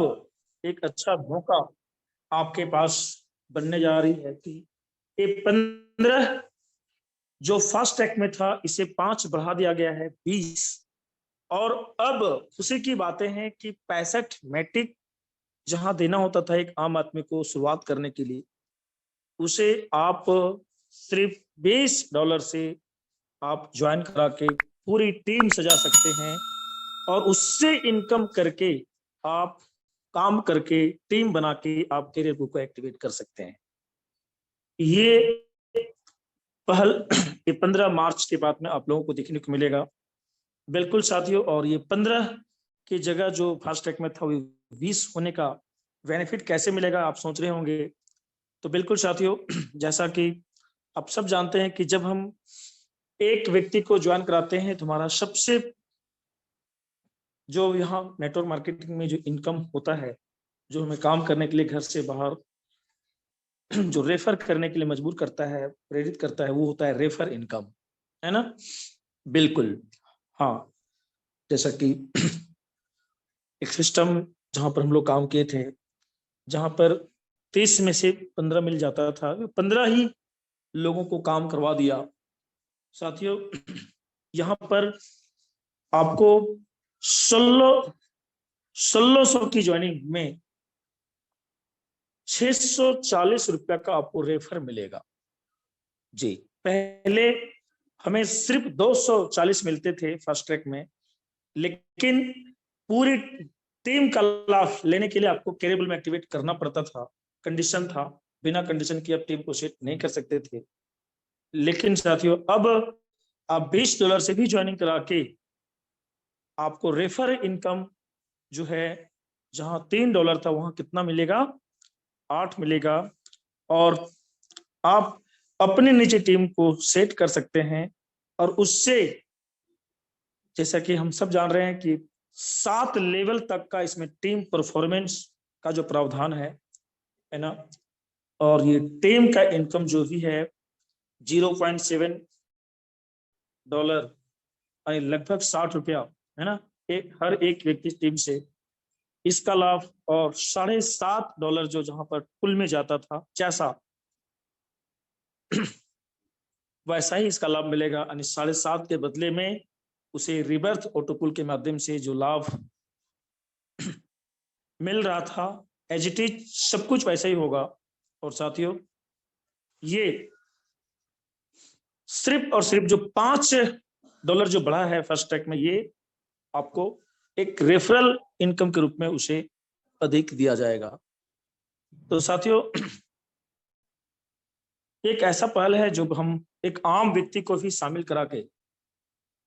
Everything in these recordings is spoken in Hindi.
अब एक अच्छा मौका आपके पास बनने जा रही है कि ये 15 जो फास्ट ट्रैक में था इसे 5 बढ़ा दिया गया है 20। और अब खुशी की बातें हैं कि 65 मैट्रिक जहां देना होता था एक आम आदमी को शुरुआत करने के लिए, उसे आप सिर्फ $20 से आप ज्वाइन करा के पूरी टीम सजा सकते हैं और उससे इनकम करके आप काम करके टीम बना के आप कैरियर को एक्टिवेट कर सकते हैं। ये पहल 15 मार्च के बाद में आप लोगों को देखने को मिलेगा। बिल्कुल साथियों, और ये 15 की जगह जो फास्ट ट्रैक में था वो 20 होने का बेनिफिट कैसे मिलेगा आप सोच रहे होंगे। तो बिल्कुल साथियों, जैसा कि आप सब जानते हैं कि जब हम एक व्यक्ति को ज्वाइन कराते हैं तो हमारा सबसे जो यहाँ नेटवर्क मार्केटिंग में जो इनकम होता है, जो हमें काम करने के लिए घर से बाहर जो रेफर करने के लिए मजबूर करता है, प्रेरित करता है, वो होता है रेफर इनकम, है ना। बिल्कुल हाँ, जैसा कि एक सिस्टम जहां पर हम लोग काम किए थे, जहां पर 30 में से 15 मिल जाता था, 15 ही लोगों को काम करवा दिया। साथियों, यहाँ पर आपको 1600 की ज्वाइनिंग में 640 रुपया का आपको रेफर मिलेगा जी। पहले हमें सिर्फ 240 मिलते थे फर्स्ट ट्रैक में, लेकिन पूरी टीम का लाभ लेने के लिए आपको कैरियर में एक्टिवेट करना पड़ता था, कंडीशन था, बिना कंडीशन की आप टीम को सेट नहीं कर सकते थे। लेकिन साथियों, अब आप $20 से भी ज्वाइनिंग करा के आपको रेफर इनकम जो है, जहां $3 था वहां कितना मिलेगा, 8 मिलेगा। और आप अपने नीचे टीम को सेट कर सकते हैं और उससे, जैसा कि हम सब जान रहे हैं कि 7 लेवल तक का इसमें टीम परफॉर्मेंस का जो प्रावधान है ना। और ये टीम का इनकम जो भी है $0.7 यानी लगभग 60 रुपया, है ना, हर एक व्यक्ति टीम से इसका लाभ। और $7.5 जो जहां पर कुल में जाता था, जैसा वैसा ही इसका लाभ मिलेगा, यानी 7.5 के बदले में उसे रिबर्थ ऑटोपुल के माध्यम से जो लाभ मिल रहा था, एज इट इज सब कुछ वैसा ही होगा। और साथियों, ये सिर्फ और सिर्फ जो $5 जो बढ़ा है फर्स्ट ट्रैक में, ये आपको एक रेफरल इनकम के रूप में उसे अधिक दिया जाएगा। तो साथियों, एक ऐसा पहल है जो हम एक आम व्यक्ति को भी शामिल करा के,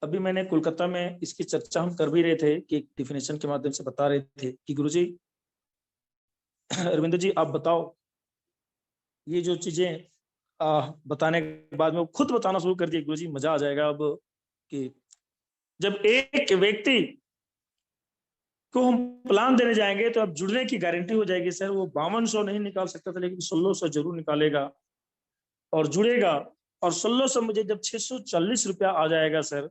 अभी मैंने कोलकाता में इसकी चर्चा हम कर भी रहे थे कि एक डिफिनेशन के माध्यम से बता रहे थे कि गुरुजी, रविंद्र जी आप बताओ, ये जो चीजें बताने के बाद में वो खुद बताना शुरू कर दिए, गुरुजी मजा आ जाएगा अब, कि जब एक व्यक्ति को हम प्लान देने जाएंगे तो अब जुड़ने की गारंटी हो जाएगी। सर वो 5200 नहीं निकाल सकता था, लेकिन 1600 जरूर निकालेगा और जुड़ेगा। और 1600 मुझे जब 640 रुपया आ जाएगा सर,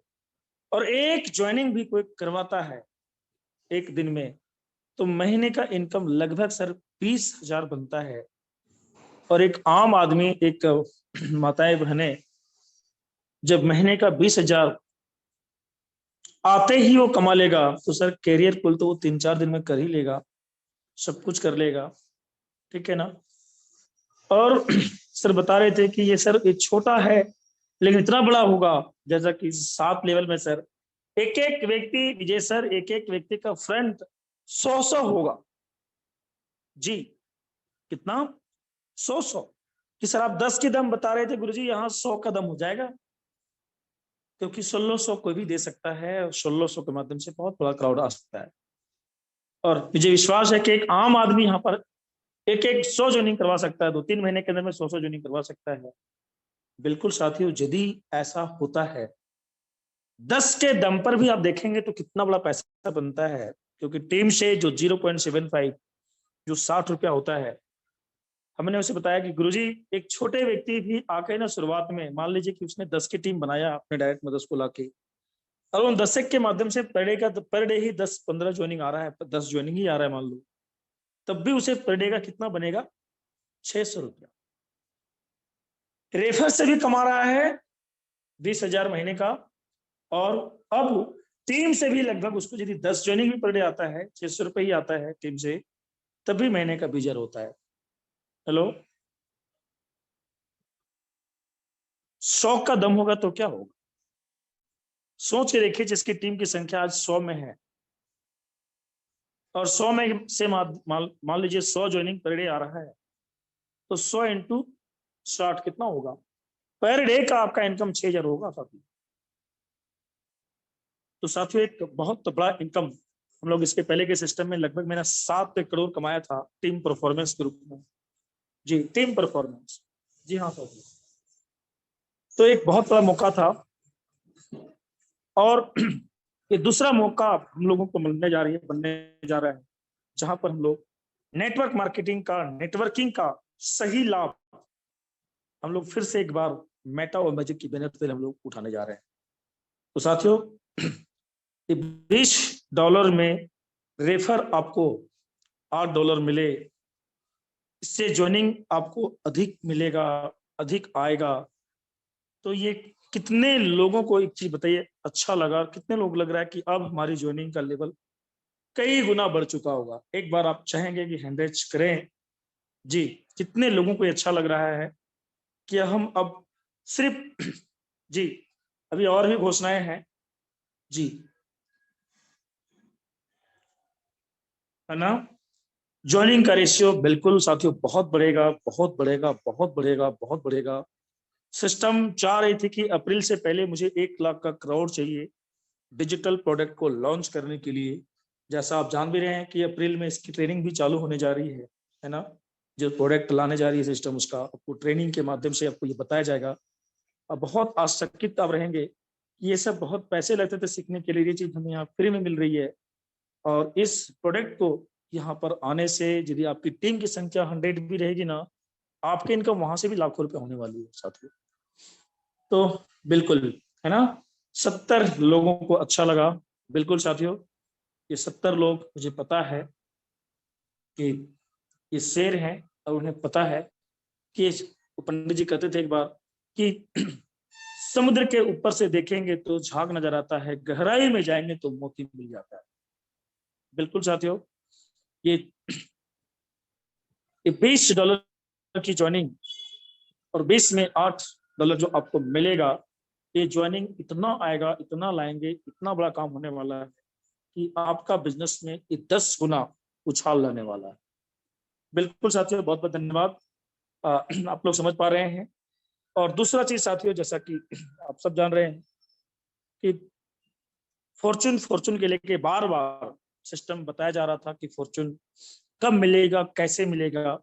और एक ज्वाइनिंग भी कोई करवाता है एक दिन में, तो महीने का इनकम लगभग सर 20,000 बनता है। और एक आम आदमी, एक माताएं बहनें, जब महीने का 20,000 आते ही वो कमा लेगा, तो सर कैरियर पुल तो वो 3-4 दिन में कर ही लेगा, सब कुछ कर लेगा, ठीक है ना। और सर बता रहे थे कि ये सर ये छोटा है लेकिन इतना बड़ा होगा, जैसा कि 7 लेवल में सर एक एक व्यक्ति, विजय सर, एक एक व्यक्ति का फ्रंट 100 होगा जी। कितना? 100 कि सर आप 10 की दम बता रहे थे गुरुजी, यहाँ 100 का दम हो जाएगा, क्योंकि 1600 कोई भी दे सकता है और 1600 के माध्यम से बहुत बड़ा क्राउड आ सकता है। और मुझे विश्वास है कि एक आम आदमी यहाँ पर एक 100 ज्वाइनिंग करवा सकता है, 2-3 महीने के अंदर में 100 ज्वाइनिंग करवा सकता है। बिल्कुल साथियों, यदि ऐसा होता है 10 के दम पर भी आप देखेंगे तो कितना बड़ा पैसा बनता है, क्योंकि टीम से जो 0.75 जो 60 रुपया होता है, हमने उसे बताया कि गुरुजी एक छोटे व्यक्ति भी आके ना शुरुआत में, मान लीजिए कि उसने 10 की टीम बनाया अपने डायरेक्ट मदद को लाके, और उन 10 के माध्यम से पर डे ही 10-15 ज्वाइनिंग आ रहा है, 10 ज्वाइनिंग ही आ रहा है मान लो, तब भी उसे पर डे का कितना बनेगा, 600 रुपया। रेफर से भी कमा रहा है 20,000 महीने का, और अब टीम से भी लगभग उसको यदि 10 ज्वाइनिंग भी पर डे आता है, 600 रुपये ही आता है टीम से, तब भी महीने का 20,000 होता है। हेलो, 100 का दम होगा तो क्या होगा, सोच के देखिए। जिसकी टीम की संख्या आज 100 में है, और 100 में से मान लीजिए 100 ज्वाइनिंग पर डे आ रहा है, तो 100 इंटू 60 कितना होगा, पर डे का आपका इनकम 6,000 होगा साथियों। तो साथियों एक बहुत बड़ा इनकम हम लोग इसके पहले के सिस्टम में लगभग मैंने 7 करोड़ कमाया था टीम परफॉर्मेंस के रूप में। जी, टीम परफॉर्मेंस, जी हाँ साथियों। तो एक बहुत बड़ा मौका था, और ये दूसरा मौका हम लोगों को मिलने जा रही है, बनने जा रहा है, जहां पर हम लोग नेटवर्क मार्केटिंग का, नेटवर्किंग का सही लाभ हम लोग फिर से एक बार मेटा और मैजिक की बैनर पर हम लोग उठाने जा रहे हैं। तो साथियों, $20 में रेफर आपको $8 मिले, इससे ज्वाइनिंग आपको अधिक मिलेगा, अधिक आएगा। तो ये कितने लोगों को, एक चीज बताइए, अच्छा लगा, कितने लोग लग रहा है कि अब हमारी ज्वाइनिंग का लेवल कई गुना बढ़ चुका होगा। एक बार आप चाहेंगे कि हैंड रेज करें। जी, कितने लोगों को अच्छा लग रहा है कि हम अब सिर्फ जी, अभी और भी घोषणाएं हैं जी, है ना। ज्वाइनिंग का रेशियो बिल्कुल साथियों बहुत बढ़ेगा, बहुत बढ़ेगा, बहुत बढ़ेगा, बहुत बढ़ेगा। सिस्टम चाह रही थी कि अप्रैल से पहले मुझे 1 लाख का क्राउड चाहिए डिजिटल प्रोडक्ट को लॉन्च करने के लिए। जैसा आप जान भी रहे हैं कि अप्रैल में इसकी ट्रेनिंग भी चालू होने जा रही है ना। जो प्रोडक्ट लाने जा रही है सिस्टम, उसका आपको ट्रेनिंग के माध्यम से आपको ये बताया जाएगा। अब बहुत आसक्तित आप रहेंगे, ये सब बहुत पैसे लगते थे सीखने के लिए, ये चीज हमें यहाँ फ्री में मिल रही है। और इस प्रोडक्ट को यहाँ पर आने से यदि आपकी टीम की संख्या 100 भी रहेगी ना, आपके इनकम वहां से भी लाखों रुपए होने वाली है साथियों। तो बिल्कुल, है ना, 70 लोगों को अच्छा लगा। बिल्कुल साथियों, ये 70 लोग, मुझे पता है कि ये शेर हैं, और उन्हें पता है कि पंडित जी कहते थे एक बार कि समुद्र के ऊपर से देखेंगे तो झाग नजर आता है, गहराई में जाएंगे तो मोती मिल जाता है। बिल्कुल साथियों, ये $20 की ज्वाइनिंग और 20 में $8 जो आपको मिलेगा, ये ज्वाइनिंग इतना आएगा, इतना लाएंगे, इतना बड़ा काम होने वाला है कि आपका बिजनेस में ये 10 गुना उछाल लाने वाला है। बिल्कुल साथियों, बहुत बहुत धन्यवाद। आप लोग समझ पा रहे हैं। और दूसरा चीज साथियों, जैसा कि आप सब जान रहे हैं कि फॉर्चून के लेके बार बार सिस्टम बताया जा रहा था कि फॉर्चून कब मिलेगा, कैसे मिलेगा।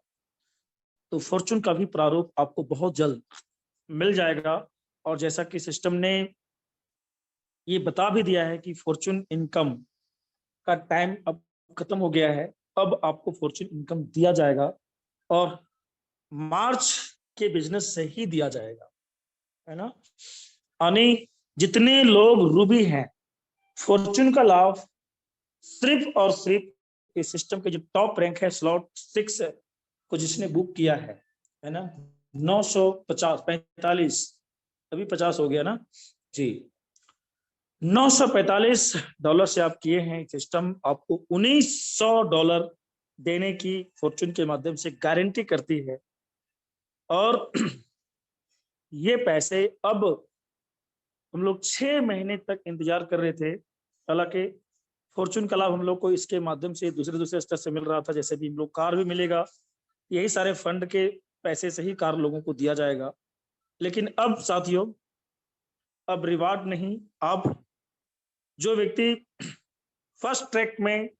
तो फॉर्चून का भी प्रारूप आपको बहुत जल्द मिल जाएगा। और जैसा कि सिस्टम ने ये बता भी दिया है कि फॉर्चून इनकम का टाइम अब खत्म हो गया है, अब आपको फॉर्चून इनकम दिया जाएगा, और मार्च के बिजनेस से ही दिया जाएगा, है ना। यानी जितने लोग रूबी हैं, फॉर्चून का लाभ सिर्फ और सिर्फ इस सिस्टम के जो टॉप रैंक है, स्लॉट 6 को जिसने बुक किया है ना, 945 अभी 50 हो गया ना जी, $945 से आप किए हैं। सिस्टम आपको $1,900 देने की फॉर्चून के माध्यम से गारंटी करती है। और ये पैसे अब हम लोग 6 महीने तक इंतजार कर रहे थे। हालांकि फॉर्चून का लाभ हम लोग को इसके माध्यम से दूसरे स्तर से मिल रहा था, जैसे भी हम लोग कार भी मिलेगा, यही सारे फंड के पैसे से ही कार लोगों को दिया जाएगा। लेकिन अब साथियों, अब रिवार्ड नहीं, अब जो व्यक्ति फर्स्ट ट्रैक में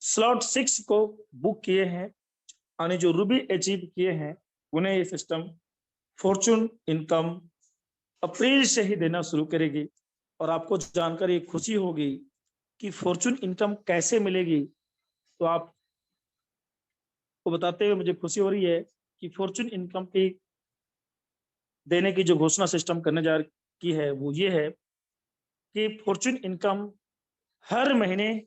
स्लॉट 6 को बुक किए हैं, यानी जो रूबी अचीव किए हैं, उन्हें ये सिस्टम फॉर्चून इनकम अप्रैल से ही देना शुरू करेगी। और आपको जानकर ये खुशी होगी कि फॉर्चून इनकम कैसे मिलेगी। तो आपको बताते हुए मुझे खुशी हो रही है कि फॉर्चून इनकम की देने की जो घोषणा सिस्टम करने जा की है, वो ये है कि फॉर्चून इनकम हर महीने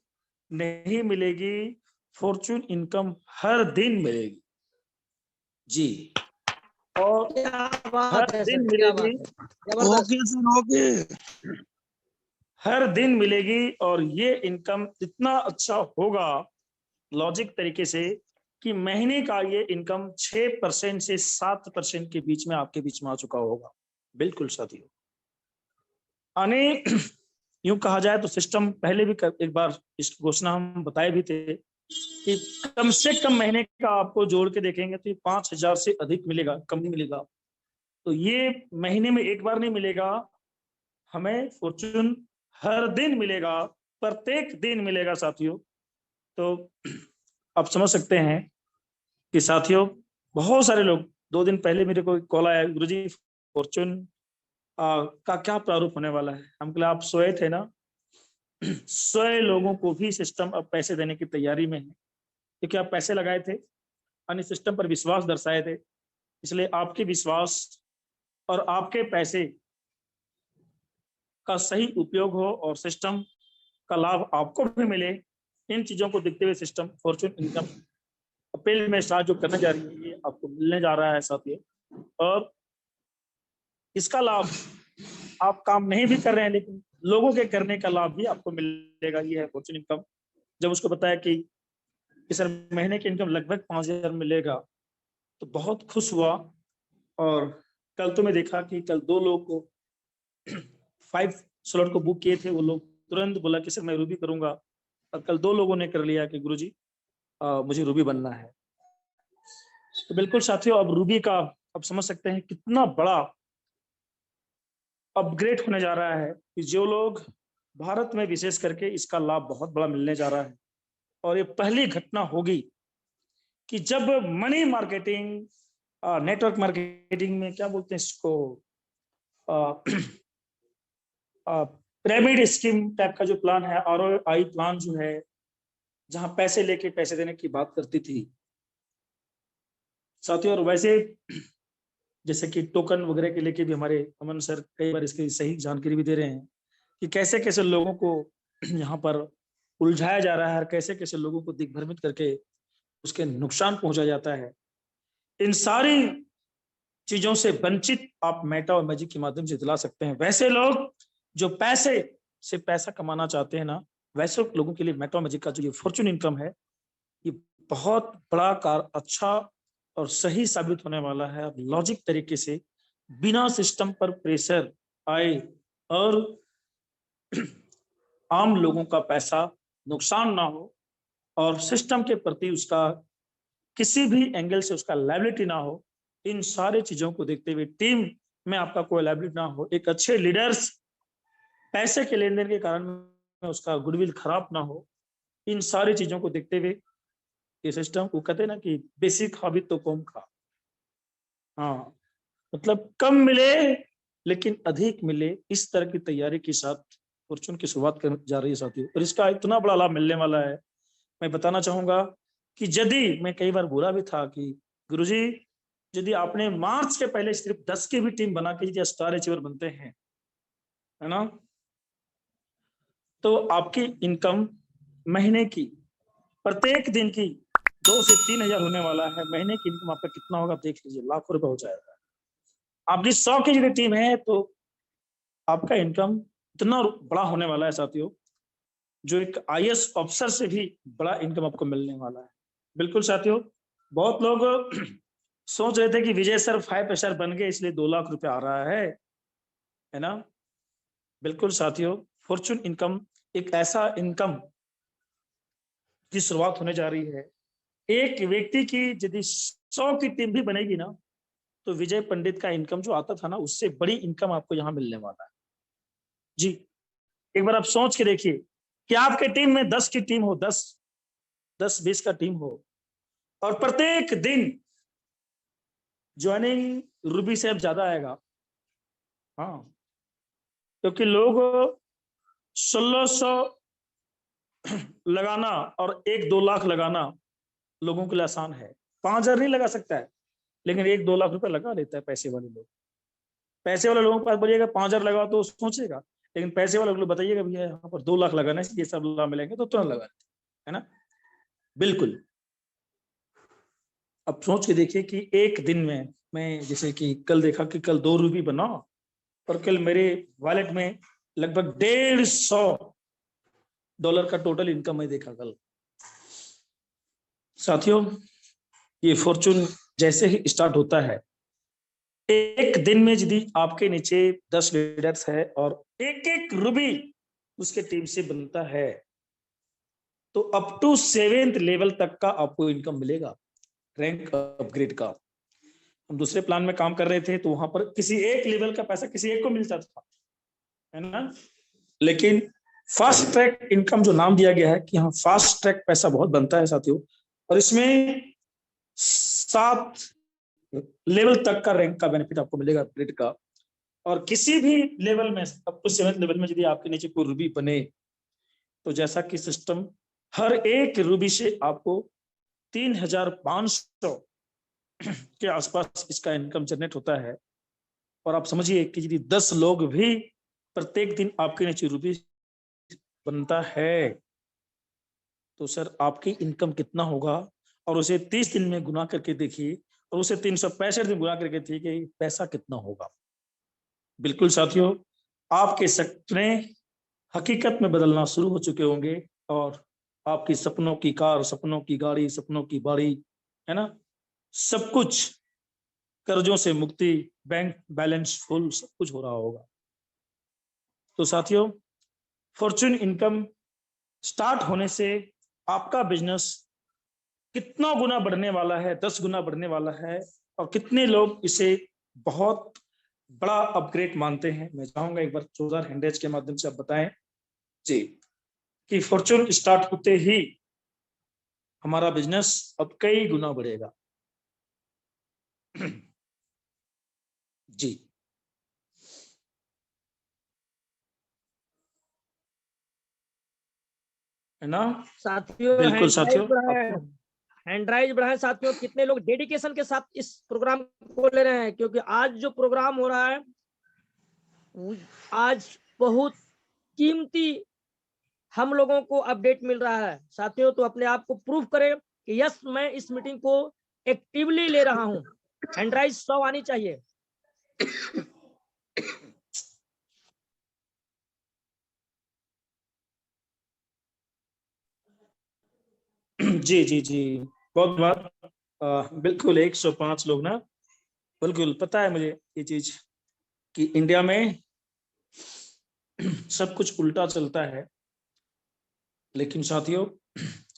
नहीं मिलेगी, फॉर्चून इनकम हर दिन मिलेगी जी, और क्या बात हर है दिन सर, क्या बात मिलेगी। है, जबरदस्त। Okay sir, okay. हर दिन मिलेगी, और ये इनकम इतना अच्छा होगा लॉजिक तरीके से कि महीने का ये इनकम 6% से 7% के बीच में आपके बीच में आ चुका होगा। बिल्कुल साथियों, आने यूं कहा जाए तो सिस्टम पहले भी एक बार इस घोषणा हम बताए भी थे कि कम से कम महीने का आपको जोड़ के देखेंगे तो ये 5,000 से अधिक मिलेगा, कम नहीं मिलेगा। तो ये महीने में एक बार नहीं मिलेगा, हमें फॉर्चून हर दिन मिलेगा, प्रत्येक दिन मिलेगा साथियों। तो आप समझ सकते हैं कि साथियों, बहुत सारे लोग, 2 दिन पहले मेरे को कॉल आया, गुरुजी फॉर्चून का क्या प्रारूप होने वाला है। हम कहा आप सोए थे ना। 100 लोगों को भी सिस्टम अब पैसे देने की तैयारी में है, क्योंकि आप पैसे लगाए थे, अन्य सिस्टम पर विश्वास दर्शाए थे, इसलिए आपके विश्वास और आपके पैसे का सही उपयोग हो और सिस्टम का लाभ आपको भी मिले, इन चीजों को देखते हुए सिस्टम फॉर्चून इनकम अप्रैल में स्टार्ट जो करने जा रही है, ये आपको मिलने जा रहा है साथियों। और इसका लाभ आप काम नहीं भी कर रहे हैं, लेकिन लोगों के करने का लाभ भी आपको मिलेगा। ये है फॉर्चून इनकम। जब उसको बताया कि सर महीने की इनकम लगभग 5,000 मिलेगा, तो बहुत खुश हुआ। और कल तो मैं देखा कि कल 2 लोग को 5 स्लॉट को बुक किए थे, वो लोग तुरंत बोला कि सर मैं रूबी करूंगा। और कल 2 लोगों ने कर लिया कि गुरुजी मुझे रूबी बनना है। तो बिल्कुल साथियों, अब रूबी का अब समझ सकते हैं कितना बड़ा अपग्रेड होने जा रहा है कि जो लोग भारत में विशेष करके इसका लाभ बहुत बड़ा मिलने जा रहा है। और ये पहली घटना होगी कि जब मनी मार्केटिंग, नेटवर्क मार्केटिंग में क्या बोलते हैं इसको, पिरामिड स्कीम टाइप का जो प्लान है, ROI प्लान जो है, जहां पैसे लेके पैसे देने की बात करती थी साथियों। और वैसे जैसे कि टोकन वगैरह के लेके भी हमारे अमन सर कई बार इसकी सही जानकारी भी दे रहे हैं कि कैसे कैसे लोगों को यहाँ पर उलझाया जा रहा है और कैसे कैसे लोगों को दिग्भ्रमित करके उसके नुकसान पहुंचा जाता है। इन सारी चीजों से वंचित आप मेटा और मैजिक के माध्यम से दिला सकते हैं। वैसे लोग जो पैसे से पैसा कमाना चाहते हैं ना, वैसे लोगों के लिए मेटा और मैजिक का जो ये फॉर्चून इनकम है, ये बहुत बड़ा अच्छा और सही साबित होने वाला है। लॉजिक तरीके से बिना सिस्टम पर प्रेशर आए और आम लोगों का पैसा नुकसान ना हो, और सिस्टम के प्रति उसका किसी भी एंगल से उसका लायबिलिटी ना हो, इन सारे चीजों को देखते हुए टीम में आपका कोई लायबिलिटी ना हो, एक अच्छे लीडर्स पैसे के लेन देन के कारण में उसका गुडविल खराब ना हो, इन सारी चीजों को देखते हुए ये सिस्टम को कहते हैं ना कि बेसिक हॉबी तो कम खा, हाँ मतलब कम मिले लेकिन अधिक मिले, इस तरह की तैयारी के साथ फॉर्चून की शुरुआत कर जा रही है साथियों। और इसका इतना बड़ा लाभ मिलने वाला है, मैं बताना चाहूंगा कि यदि मैं कई बार बुरा भी था कि गुरुजी यदि आपने मार्च के पहले सिर्फ 10 की भी टीम बना के यदि स्टार अचीवर बनते हैं, है ना, तो आपकी इनकम महीने की प्रत्येक दिन की 2 से 3 हजार होने वाला है। महीने की इनकम आपका कितना होगा देख लीजिए, लाखों रुपए हो जाएगा। आपकी 100 की यदि टीम है तो आपका इनकम इतना बड़ा होने वाला है साथियों, जो एक IAS अफसर से भी बड़ा इनकम आपको मिलने वाला है। बिल्कुल साथियों, बहुत लोग सोच रहे थे कि विजय सर 5 स्टार बन गए इसलिए 2 लाख रुपए आ रहा है ना। बिल्कुल साथियों, फॉर्चून इनकम एक ऐसा इनकम की शुरुआत होने जा रही है। एक व्यक्ति की यदि 100 की टीम भी बनेगी ना, तो विजय पंडित का इनकम जो आता था ना, उससे बड़ी इनकम आपको यहाँ मिलने वाला है जी। एक बार आप सोच के देखिए कि आपके टीम में 10 की टीम हो, 10-20 का टीम हो, और प्रत्येक दिन ज्वाइनिंग रूबी से अब ज्यादा आएगा। हाँ, क्योंकि लोग 1600 लगाना और 1-2 लाख लगाना लोगों के लिए आसान है। 5,000 नहीं लगा सकता है, लेकिन 1-2 लाख रुपए लगा लेता है पैसे वाले लोग। पैसे वाले लोगों के पास बोलिएगा 5,000 लगाओ तो सोचेगा, लेकिन पैसे वाले लोग बताइएगा भैया यहाँ पर 2 लाख लगाना है, ये सब लाभ मिलेंगे, तो तुरंत लगा लेते है ना। बिल्कुल। अब सोच के देखिए कि एक दिन में मैं, जैसे कि कल देखा कि कल 2 रूपये बना, और कल मेरे वॉलेट में लगभग $150 का टोटल इनकम मैं देखा कल। साथियों, ये फॉर्चून जैसे ही स्टार्ट होता है, एक दिन में यदि आपके नीचे 10 लीडर्स है और एक एक रूपी उसके टीम से बनता है, तो अप टू 7th लेवल तक का आपको इनकम मिलेगा, रैंक अपग्रेड का। हम दूसरे प्लान में काम कर रहे थे, तो वहां पर किसी एक लेवल का पैसा किसी एक को मिलता था, है ना। लेकिन फास्ट ट्रैक इनकम जो नाम दिया गया है कि हाँ, फास्ट ट्रैक पैसा बहुत बनता है साथियों, और इसमें 7 लेवल तक का रैंक का बेनिफिट आपको मिलेगा अपग्रेड का। और किसी भी लेवल में, अब तो 7th लेवल में यदि आपके नीचे कोई रूबी बने, तो जैसा कि सिस्टम हर एक रूबी से आपको 3500 के आसपास इसका इनकम जनरेट होता है। और आप समझिए कि यदि 10 लोग भी प्रत्येक दिन आपके नीचे रूबी बनता है, तो सर आपकी इनकम कितना होगा, और उसे 30 दिन में गुना करके देखिए, और उसे 365 दिन गुना करके देखिए पैसा कितना होगा। बिल्कुल साथियों, आपके सपने हकीकत में बदलना शुरू हो चुके होंगे, और आपकी सपनों की कार, सपनों की गाड़ी, सपनों की बाड़ी, है ना, सब कुछ, कर्जों से मुक्ति, बैंक बैलेंस फुल, सब कुछ हो रहा होगा। तो साथियों, फॉर्चून इनकम स्टार्ट होने से आपका बिजनेस कितना गुना बढ़ने वाला है, 10 गुना बढ़ने वाला है, और कितने लोग इसे बहुत बड़ा अपग्रेड मानते हैं, मैं चाहूंगा एक बार 14 हैंडेज के माध्यम से आप बताएं जी, कि फॉर्चून स्टार्ट होते ही हमारा बिजनेस अब कई गुना बढ़ेगा। जी, है ना। साथियों बिल्कुल हैंड राइज साथियों, बढ़ाए, आपको हैंड राइज बढ़ाए साथियों। कितने लोग डेडिकेशन के साथ इस प्रोग्राम को ले रहे हैं, क्योंकि आज जो प्रोग्राम हो रहा है, आज बहुत कीमती हम लोगों को अपडेट मिल रहा है साथियों। तो अपने आप को प्रूव करें कि यस, मैं इस मीटिंग को एक्टिवली ले रहा हूं। हैंड राइज 100 आनी चाहिए। जी जी जी, बहुत बात, बिल्कुल 105 लोग ना, बिल्कुल पता है मुझे ये चीज कि इंडिया में सब कुछ उल्टा चलता है। लेकिन साथियों,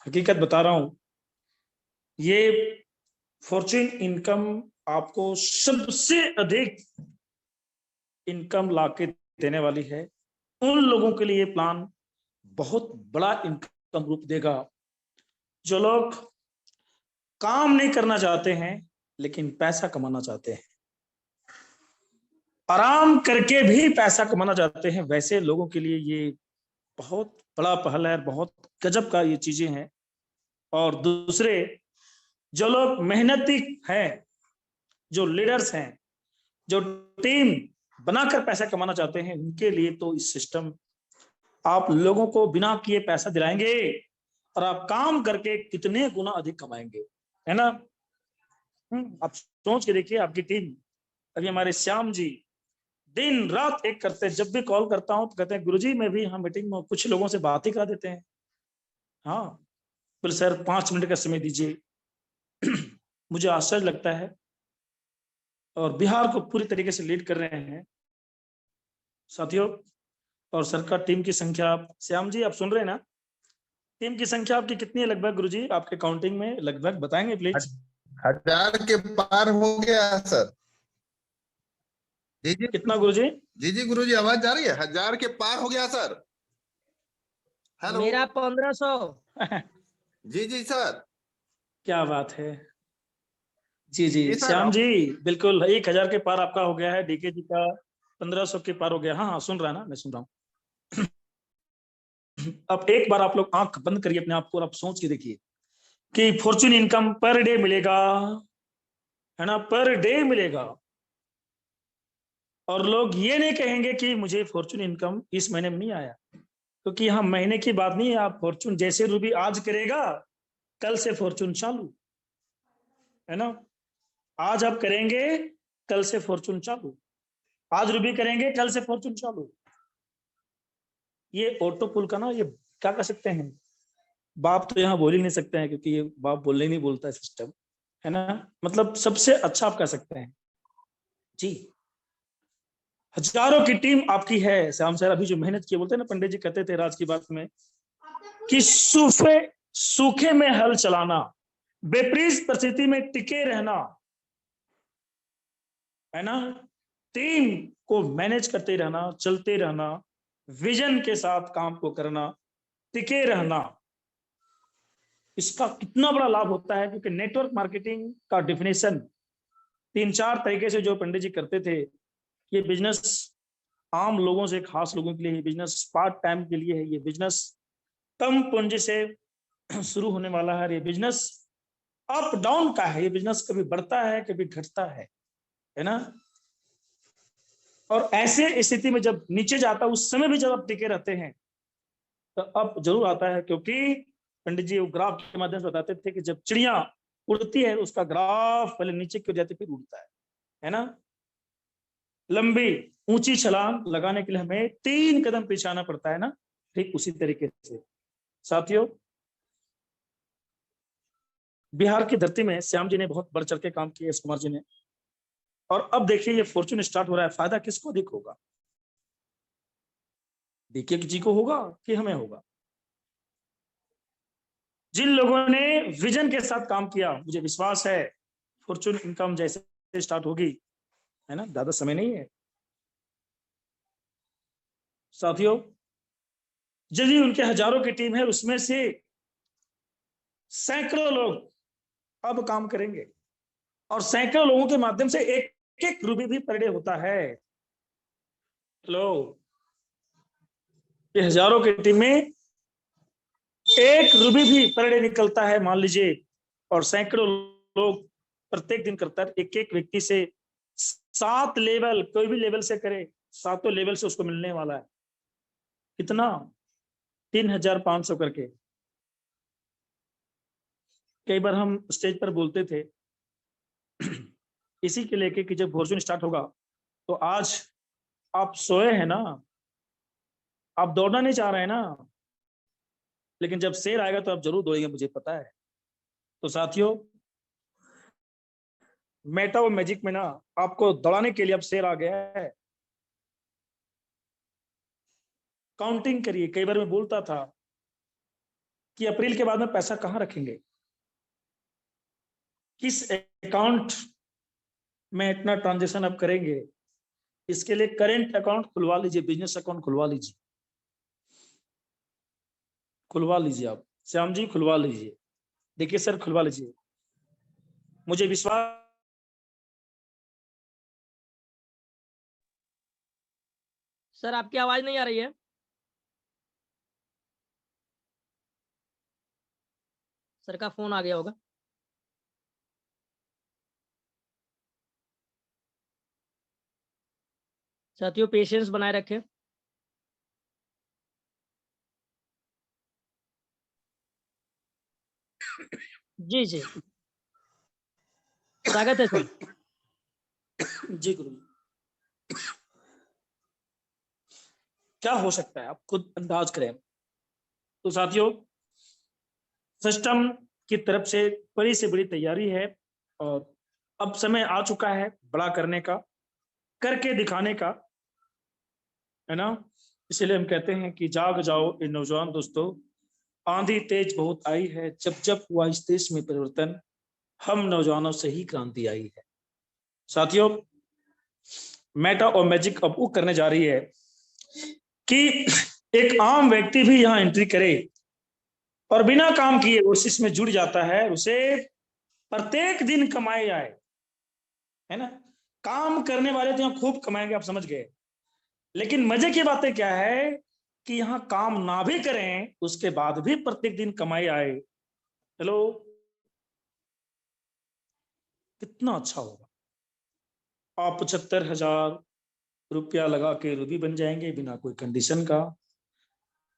हकीकत बता रहा हूं, ये फॉर्चून इनकम आपको सबसे अधिक इनकम लाके देने वाली है। उन लोगों के लिए प्लान बहुत बड़ा इनकम रूप देगा जो लोग काम नहीं करना चाहते हैं लेकिन पैसा कमाना चाहते हैं, आराम करके भी पैसा कमाना चाहते हैं। वैसे लोगों के लिए ये बहुत बड़ा पहल है, बहुत गजब का ये चीजें हैं। और दूसरे, जो लोग मेहनती हैं, जो लीडर्स हैं, जो टीम बनाकर पैसा कमाना चाहते हैं, उनके लिए तो इस सिस्टम आप लोगों को बिना किए पैसा दिलाएंगे, और आप काम करके कितने गुना अधिक कमाएंगे, है ना। आप सोच के देखिए, आपकी टीम, अभी हमारे श्याम जी दिन रात एक करते हैं। जब भी कॉल करता हूं तो कहते हैं गुरुजी मैं भी हाँ मीटिंग में, कुछ लोगों से बात ही करा देते हैं। हाँ, फिर सर 5 मिनट का समय दीजिए। मुझे आश्चर्य लगता है, और बिहार को पूरी तरीके से लीड कर रहे हैं साथियों। और सरकार टीम की संख्या, श्याम जी आप सुन रहे हैं ना, टीम की संख्या आपकी कितनी है लगभग गुरुजी, आपके काउंटिंग में लगभग बताएंगे प्लीज। 1000 के पार हो गया सर। जी जी कितना गुरुजी? जी जी गुरुजी, आवाज जा रही है? 1000 के पार हो गया सर। हेलो। मेरा 1500। जी जी सर। क्या बात है। जी जी जी सर। श्याम जी, बिल्कुल 1000 के पार आपका हो गया है, डीके जी का 1500 के पार हो गया। हाँ हाँ, सुन रहा है ना, मैं सुन रहा हूँ। अब एक बार आप लोग आंख बंद करिए अपने आप को, और आप सोच के देखिए कि फॉर्चून इनकम पर डे मिलेगा, है ना, पर डे मिलेगा। और लोग ये नहीं कहेंगे कि मुझे फॉर्चून इनकम इस महीने में नहीं आया, क्योंकि यहाँ महीने की बात नहीं है। आप फॉर्चून जैसे रूबी आज करेगा, कल से फॉर्चून चालू, है ना। आज आप करेंगे, कल से फॉर्चून चालू। आज रूबी करेंगे, कल से फॉर्चून चालू। ये ऑटो पुल का ना, ये क्या कर सकते हैं, बाप तो यहाँ बोल ही नहीं सकते हैं, क्योंकि ये बाप बोलने ही नहीं बोलता है सिस्टम, है ना। मतलब सबसे अच्छा आप कर सकते हैं जी। हजारों की टीम आपकी है श्याम सर। अभी जो मेहनत की, बोलते हैं ना, पंडित जी कहते थे राज की बात में कि सूखे में हल चलाना, विपरीत परिस्थिति में टिके रहना, है ना। टीम को मैनेज करते रहना, चलते रहना, विजन के साथ काम को करना, टिके रहना, इसका कितना बड़ा लाभ होता है। क्योंकि नेटवर्क मार्केटिंग का डिफिनेशन 3-4 तरीके से जो पंडित जी करते थे। ये बिजनेस आम लोगों से, खास लोगों के लिए, ये बिजनेस पार्ट टाइम के लिए है, ये बिजनेस कम पूंजी से शुरू होने वाला है, ये बिजनेस अप डाउन का है, ये बिजनेस कभी बढ़ता है कभी घटता है ना। और ऐसे स्थिति में जब नीचे जाता है, उस समय भी जब आप टिके रहते हैं, तो अब जरूर आता है। क्योंकि पंडित जी वो ग्राफ के माध्यम से बताते थे कि जब चिड़िया उड़ती है, उसका ग्राफ पहले नीचे की ओर जाते फिर उड़ता है ना। लंबी ऊंची छलांग लगाने के लिए हमें 3 कदम पीछे आना पड़ता है ना। ठीक उसी तरीके से साथियों, बिहार की धरती में श्याम जी ने बहुत बढ़ चढ़ के काम किया, एस कुमार जी ने। और अब देखिए ये फॉर्चून स्टार्ट हो रहा है, फायदा किसको अधिक होगा? डीके जी को होगा कि हमें होगा? जिन लोगों ने विजन के साथ काम किया, मुझे विश्वास है फॉर्चून इनकम जैसे स्टार्ट होगी, है ना, ज्यादा समय नहीं है साथियों। यदि उनके हजारों की टीम है, उसमें से सैकड़ों लोग अब काम करेंगे, और सैकड़ों लोगों के माध्यम से एक एक रूपये भी पर डे होता है। लो, ये हजारों की टीम में 1 रूपये भी पर डे निकलता है मान लीजिए, और सैकड़ों लोग प्रत्येक दिन करता है। एक एक व्यक्ति से 7 लेवल, कोई भी लेवल से करे, 7 लेवल से उसको मिलने वाला है कितना? 3,500 करके। कई बार हम स्टेज पर बोलते थे इसी के लेके कि जब फॉर्चून स्टार्ट होगा, तो आज आप सोए हैं ना, आप दौड़ना नहीं चाह रहे हैं ना, लेकिन जब शेर आएगा तो आप जरूर दौड़ेंगे, मुझे पता है। तो साथियों, मेटा और मैजिक में ना आपको दौड़ाने के लिए अब शेर आ गया है। काउंटिंग करिए। कई बार मैं बोलता था कि अप्रैल के बाद में पैसा कहां रखेंगे, किस अकाउंट में इतना ट्रांजेक्शन आप करेंगे। इसके लिए करेंट अकाउंट खुलवा लीजिए, बिजनेस अकाउंट खुलवा लीजिए, खुलवा लीजिए आप श्याम जी, खुलवा लीजिए। देखिए सर, खुलवा लीजिए, मुझे विश्वास। सर आपकी आवाज नहीं आ रही है। सर का फोन आ गया होगा। साथियों पेशेंस बनाए रखें। जी जी, स्वागत है सर। जी गुरु, क्या हो सकता है आप खुद अंदाज करें। तो साथियों, सिस्टम की तरफ से बड़ी से बड़ी तैयारी है, और अब समय आ चुका है बड़ा करने का, करके दिखाने का, है ना। इसलिए हम कहते हैं कि जाग जाओ ये नौजवान दोस्तों, आंधी तेज बहुत आई है, जब जब हुआ इस देश में परिवर्तन, हम नौजवानों से ही क्रांति आई है। साथियों, मेटा और मैजिक अब वो करने जा रही है कि एक आम व्यक्ति भी यहाँ एंट्री करे और बिना काम किए उस इसमें जुड़ जाता है, उसे प्रत्येक दिन कमाए आए, है ना। काम करने वाले तो यहाँ खूब कमाएंगे, आप समझ गए। लेकिन मजे की बातें क्या है कि यहाँ काम ना भी करें, उसके बाद भी प्रत्येक दिन कमाई आए। हेलो, कितना अच्छा होगा। आप 75,000 रुपया लगा के रूबी बन जाएंगे बिना कोई कंडीशन का।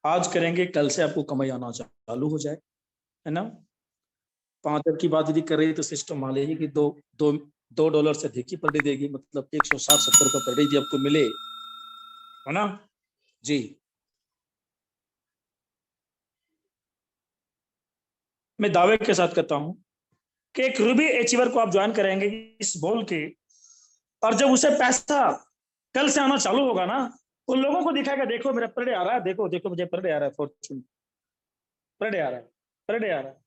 आज करेंगे, कल से आपको कमाई आना चालू हो जाए, है ना। 5 की बात यदि कर रही है तो सिस्टम मान लीजिए कि $2 से अधिक ही पर डे देगी, मतलब 160-170 रुपये पर डे यदि आपको मिले, है ना जी। मैं दावे के साथ कहता हूं कि एक रूबी अचीवर को आप ज्वाइन करेंगे इस बोल के, और जब उसे पैसा कल से आना चालू होगा ना, उन लोगों को दिखाएगा, देखो मेरा पर डे आ रहा है, देखो देखो मुझे पर डे आ रहा है, फॉर्चून पर डे आ रहा है, पर डे आ रहा है।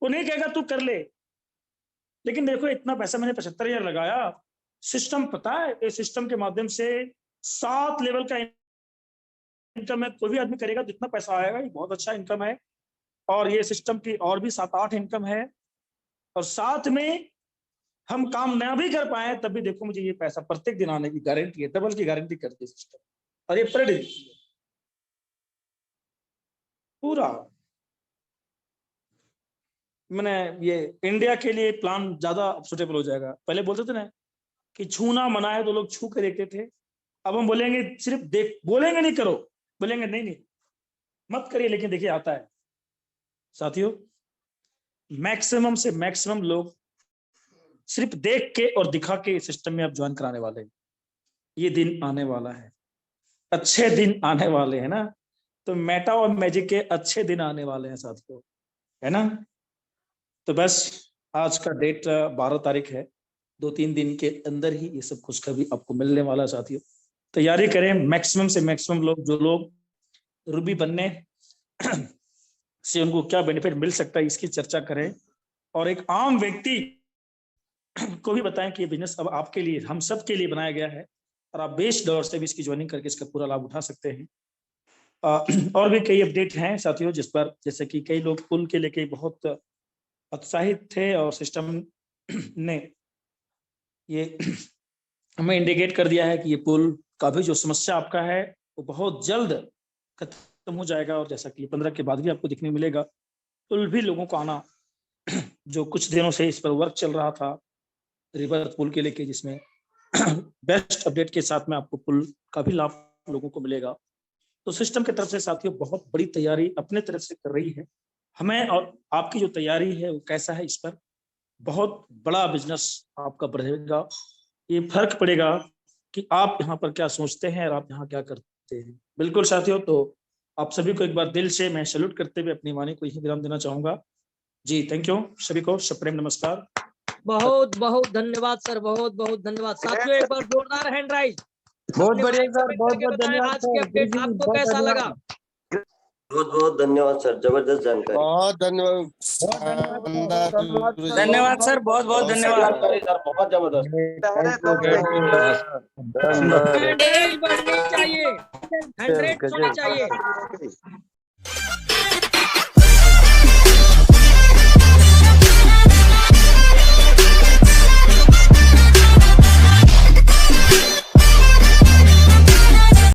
वो नहीं कहेगा तू कर ले, लेकिन देखो इतना पैसा मैंने 75,000 लगाया। सिस्टम पता है, इस सिस्टम के माध्यम से 7 लेवल का इनकम है, कोई भी आदमी करेगा जितना पैसा आएगा, ये बहुत अच्छा इनकम है। और ये सिस्टम की और भी 7-8 इनकम है, और साथ में हम काम ना भी कर पाए तब भी देखो मुझे ये पैसा प्रत्येक दिन आने की गारंटी है, डबल की गारंटी करती है सिस्टम, और ये पर डे पूरा। मैंने ये इंडिया के लिए प्लान ज्यादा सुटेबल हो जाएगा। पहले बोलते थे ना कि छूना मना है, तो लोग छू के देखते थे। अब हम बोलेंगे सिर्फ देख, बोलेंगे नहीं करो, बोलेंगे नहीं नहीं मत करिए, लेकिन देखिए आता है। साथियों, मैक्सिमम से मैक्सिमम लोग सिर्फ देख के और दिखा के सिस्टम में अब ज्वाइन कराने वाले हैं। ये दिन आने वाला है, अच्छे दिन आने वाले हैं ना, तो मेटा और मैजिक के अच्छे दिन आने वाले हैं साथियों, है ना। तो बस आज का डेट 12 तारीख है, 2-3 दिन के अंदर ही ये सब खुशखबरी आपको मिलने वाला है साथियों। तैयारी करें, मैक्सिमम से मैक्सिमम लोग, जो लोग रूबी बनने से उनको क्या बेनिफिट मिल सकता है इसकी चर्चा करें, और एक आम व्यक्ति को भी बताएं कि ये बिजनेस अब आपके लिए, हम सब के लिए बनाया गया है, और आप $20 से भी इसकी ज्वाइनिंग करके इसका पूरा लाभ उठा सकते हैं। और भी कई अपडेट हैं साथियों, जिस पर जैसे कि कई लोग पुल के लेके बहुत उत्साहित थे, और सिस्टम ने ये हमें इंडिकेट कर दिया है कि ये पुल का भी जो समस्या आपका है वो बहुत जल्द खत्म हो जाएगा, और जैसा कि 15 के बाद भी आपको दिखने मिलेगा। पुल भी लोगों को आना, जो कुछ दिनों से इस पर वर्क चल रहा था रिवर पुल के लेके, जिसमें बेस्ट अपडेट के साथ में आपको पुल का भी लाभ लोगों को मिलेगा। तो सिस्टम की तरफ से साथियों बहुत बड़ी तैयारी अपने तरफ से कर रही है हमें, और आपकी जो तैयारी है वो कैसा है, इस पर बहुत बड़ा बिजनेस आपका बढ़ेगा। ये फर्क पड़ेगा कि आप यहाँ पर क्या सोचते हैं और आप यहाँ क्या करते हैं। बिल्कुल साथियों, तो आप सभी को एक बार दिल से मैं सैल्यूट करते हुए अपनी वाणी को यही विराम देना चाहूंगा। जी थैंक यू सभी को, सप्रेम नमस्कार। बहुत बहुत धन्यवाद सर, बहुत बहुत धन्यवाद। साथियों एक बार जोरदार हैंड राइज। बहुत बढ़िया सर, बहुत बहुत धन्यवाद आज के अपडेट आपको कैसा लगा? बहुत बहुत धन्यवाद सर, जबरदस्त जानकारी। बहुत धन्यवाद, धन्यवाद सर, बहुत बहुत धन्यवाद। बहुत जबरदस्त। हैंड राइज बढ़नी चाहिए, हैंड राइज होनी चाहिए।